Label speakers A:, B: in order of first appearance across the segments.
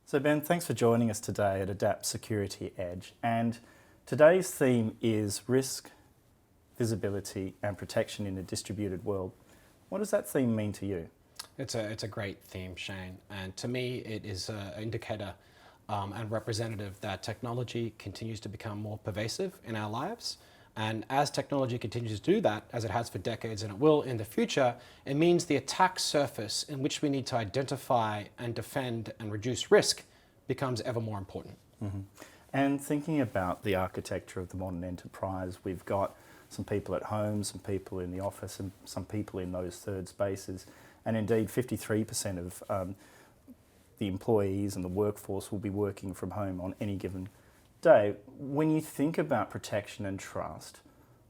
A: So Ben, thanks for joining us today at Adapt Security Edge. And today's theme is risk, visibility and protection in a distributed world. What does that theme mean to you?
B: It's a great theme, Shane. And to me, it is an indicator and representative that technology continues to become more pervasive in our lives. And as technology continues to do that, as it has for decades and it will in the future, it means the attack surface in which we need to identify and defend and reduce risk becomes ever more important.
A: Mm-hmm. And thinking about the architecture of the modern enterprise, we've got some people at home, some people in the office, and some people in those third spaces. And indeed, 53% of the employees and the workforce will be working from home on any given day. When you think about protection and trust,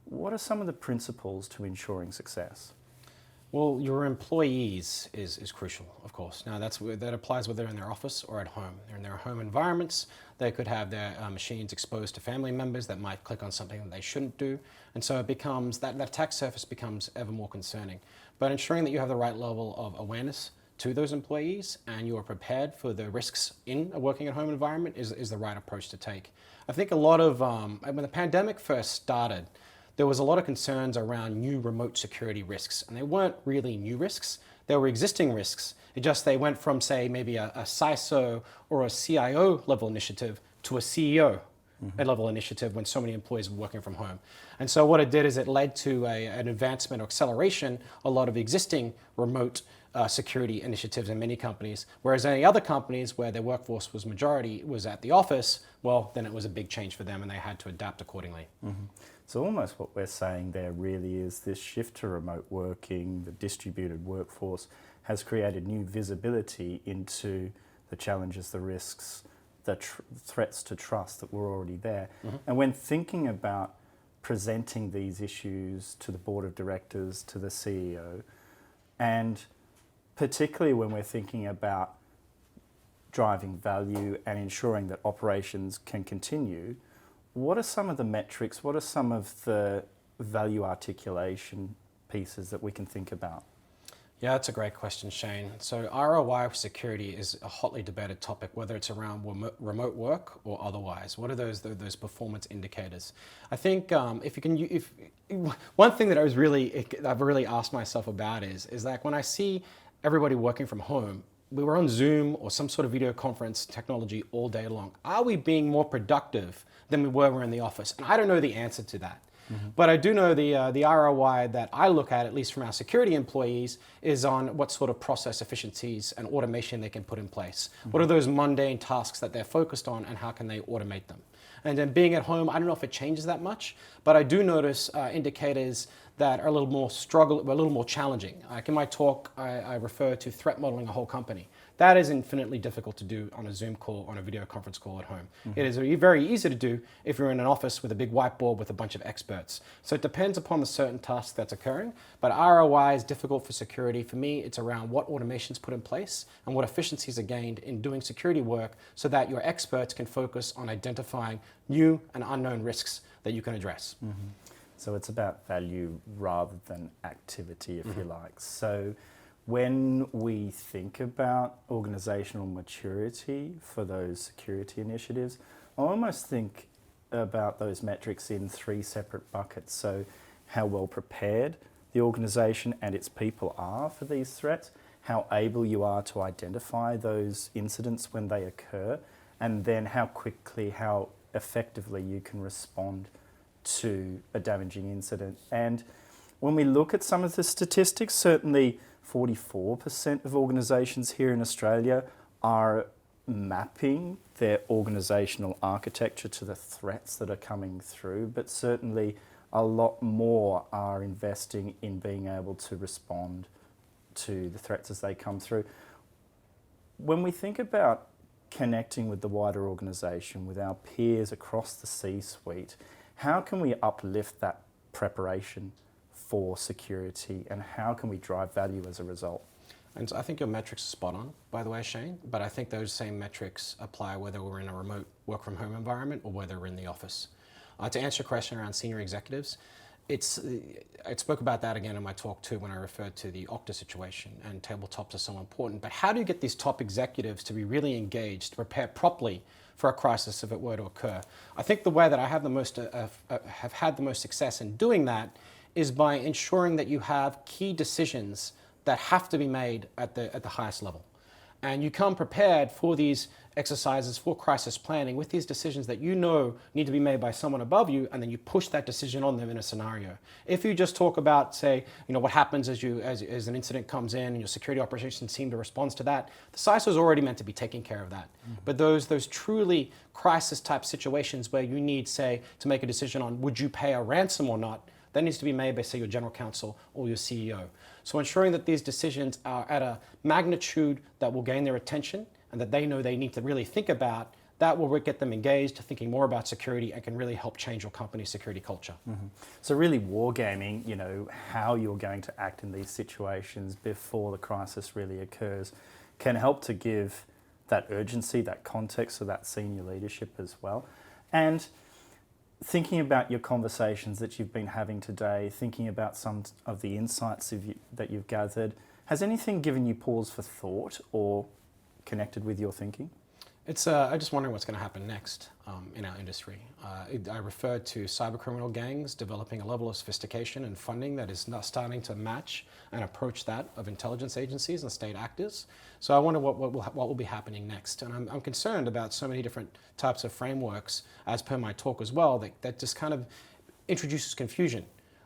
A: what are some of the principles to ensuring success?
B: Well, your employees is crucial, of course. Now, that applies whether they're in their office or at home. They're in their home environments. They could have their machines exposed to family members that might click on something that they shouldn't do. And so it becomes, that attack surface becomes ever more concerning. But ensuring that you have the right level of awareness to those employees and you are prepared for the risks in a working at home environment is the right approach to take. I think a lot of, when the pandemic first started, there was a lot of concerns around new remote security risks, and they weren't really new risks. They were existing risks. They went from, say, maybe a CISO or a CIO level initiative to a CEO level initiative when so many employees were working from home. And so what it did is it led to an advancement or acceleration a lot of existing remote security initiatives in many companies, whereas any other companies where their workforce was majority was at the office, well, then it was a big change for them and they had to adapt accordingly.
A: Mm-hmm. So almost what we're saying there really is this shift to remote working, the distributed workforce, has created new visibility into the challenges, the risks, the threats to trust that were already there. Mm-hmm. And when thinking about presenting these issues to the board of directors, to the CEO, and particularly when we're thinking about driving value and ensuring that operations can continue, what are some of the metrics, what are some of the value articulation pieces that we can think about?
B: Yeah, that's a great question, Shane. So ROI for security is a hotly debated topic, whether it's around remote work or otherwise. What are those performance indicators? I think one thing that I've really asked myself about is that when I see everybody working from home, we were on Zoom or some sort of video conference technology all day long. Are we being more productive than we were in the office? And I don't know the answer to that. Mm-hmm. But I do know the ROI that I look at least from our security employees, is on what sort of process efficiencies and automation they can put in place. Mm-hmm. What are those mundane tasks that they're focused on and how can they automate them? And then being at home, I don't know if it changes that much, but I do notice indicators that are a little more challenging. Like in my talk, I refer to threat modeling a whole company. That is infinitely difficult to do on a Zoom call, on a video conference call at home. Mm-hmm. It is very easy to do if you're in an office with a big whiteboard with a bunch of experts. So it depends upon the certain task that's occurring, but ROI is difficult for security. For me, it's around what automation's put in place and what efficiencies are gained in doing security work so that your experts can focus on identifying new and unknown risks that you can address.
A: Mm-hmm. So it's about value rather than activity, if mm-hmm. you like. So when we think about organizational maturity for those security initiatives, I almost think about those metrics in three separate buckets. So how well prepared the organization and its people are for these threats, how able you are to identify those incidents when they occur, and then how quickly, how effectively you can respond to a damaging incident. And when we look at some of the statistics, certainly 44% of organisations here in Australia are mapping their organisational architecture to the threats that are coming through, but certainly a lot more are investing in being able to respond to the threats as they come through. When we think about connecting with the wider organisation, with our peers across the C-suite, how can we uplift that preparation for security and how can we drive value as a result?
B: And so I think your metrics are spot on, by the way, Shane, but I think those same metrics apply whether we're in a remote work from home environment or whether we're in the office. To answer your question around senior executives, I spoke about that again in my talk too when I referred to the Okta situation, and tabletops are so important. But how do you get these top executives to be really engaged, to prepare properly for a crisis if it were to occur? I think the way that I have have had the most success in doing that is by ensuring that you have key decisions that have to be made at the highest level. And you come prepared for these exercises, for crisis planning, with these decisions that you know need to be made by someone above you, and then you push that decision on them in a scenario. If you just talk about, say, what happens as an incident comes in and your security operations team to respond to that, the CISO is already meant to be taking care of that. Mm-hmm. But those truly crisis type situations where you need, say, to make a decision on would you pay a ransom or not, that needs to be made by, say, your general counsel or your CEO. So ensuring that these decisions are at a magnitude that will gain their attention and that they know they need to really think about, that will get them engaged, thinking more about security, and can really help change your company's security culture.
A: Mm-hmm. So really wargaming, how you're going to act in these situations before the crisis really occurs can help to give that urgency, that context to that senior leadership as well. And thinking about your conversations that you've been having today, thinking about some of the insights that you've gathered, has anything given you pause for thought or connected with your thinking?
B: I'm just wondering what's going to happen next in our industry. I referred to cybercriminal gangs developing a level of sophistication and funding that is not starting to match and approach that of intelligence agencies and state actors. So I wonder what will be happening next. And I'm concerned about so many different types of frameworks, as per my talk as well, that just kind of introduces confusion.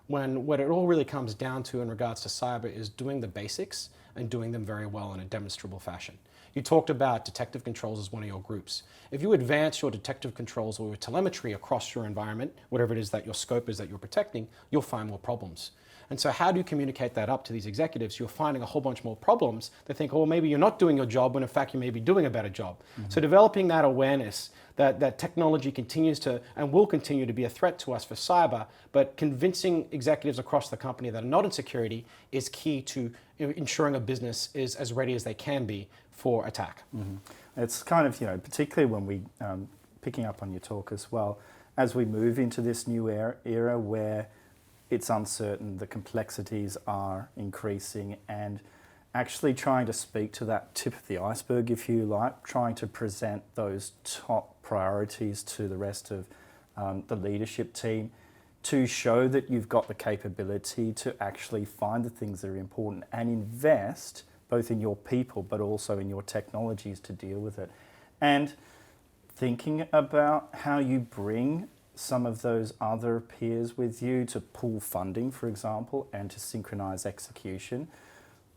B: When what it all really comes down to in regards to cyber is doing the basics and doing them very well in a demonstrable fashion. You talked about detective controls as one of your groups. If you advance your detective controls or your telemetry across your environment, whatever it is that your scope is that you're protecting, you'll find more problems. And so how do you communicate that up to these executives? You're finding a whole bunch more problems. They think, oh, maybe you're not doing your job when in fact you may be doing a better job. Mm-hmm. So developing that awareness that technology continues to and will continue to be a threat to us for cyber, but convincing executives across the company that are not in security is key to ensuring a business is as ready as they can be for attack.
A: Mm-hmm. It's kind of, particularly when we, picking up on your talk as well, as we move into this new era where it's uncertain, the complexities are increasing, and actually trying to speak to that tip of the iceberg, if you like, trying to present those top priorities to the rest of the leadership team to show that you've got the capability to actually find the things that are important and invest both in your people but also in your technologies to deal with it. And thinking about how you bring some of those other peers with you to pool funding, for example, and to synchronize execution.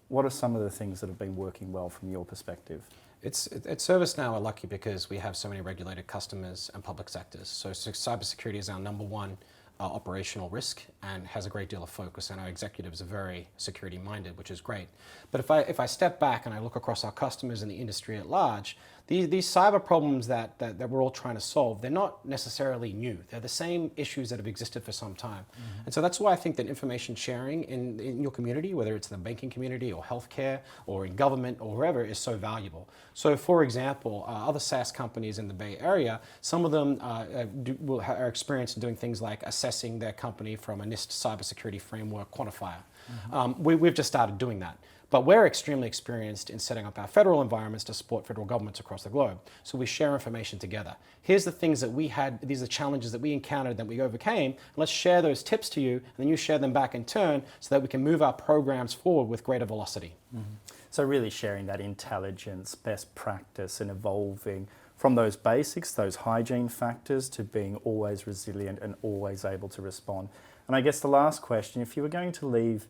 A: What are some of the things that have been working well from your perspective?
B: At ServiceNow, we're lucky because we have so many regulated customers and public sectors. So cybersecurity is our number one operational risk and has a great deal of focus, and our executives are very security minded, which is great. But if I step back and I look across our customers and the industry at large, these cyber problems that we're all trying to solve, they're not necessarily new. They're the same issues that have existed for some time. Mm-hmm. And so that's why I think that information sharing in your community, whether it's in the banking community or healthcare or in government or wherever, is so valuable. So for example, other SaaS companies in the Bay Area, some of them are experienced in doing things like assessing their company from a NIST cybersecurity framework quantifier. Mm-hmm. We've just started doing that. But we're extremely experienced in setting up our federal environments to support federal governments across the globe. So we share information together. Here's the things that we had, these are the challenges that we encountered that we overcame. Let's share those tips to you, and then you share them back in turn so that we can move our programs forward with greater velocity.
A: Mm-hmm. So really sharing that intelligence, best practice, and evolving from those basics, those hygiene factors, to being always resilient and always able to respond. And I guess the last question, if you were going to leave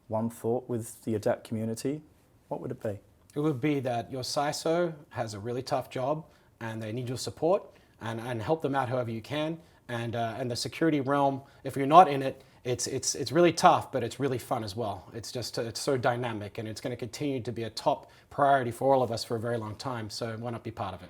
A: one thought with the ADAPT community, what would it be?
B: It would be that your CISO has a really tough job and they need your support, and help them out however you can. And the security realm, if you're not in it, it's really tough, but it's really fun as well. It's so dynamic, and it's going to continue to be a top priority for all of us for a very long time. So why not be part of it?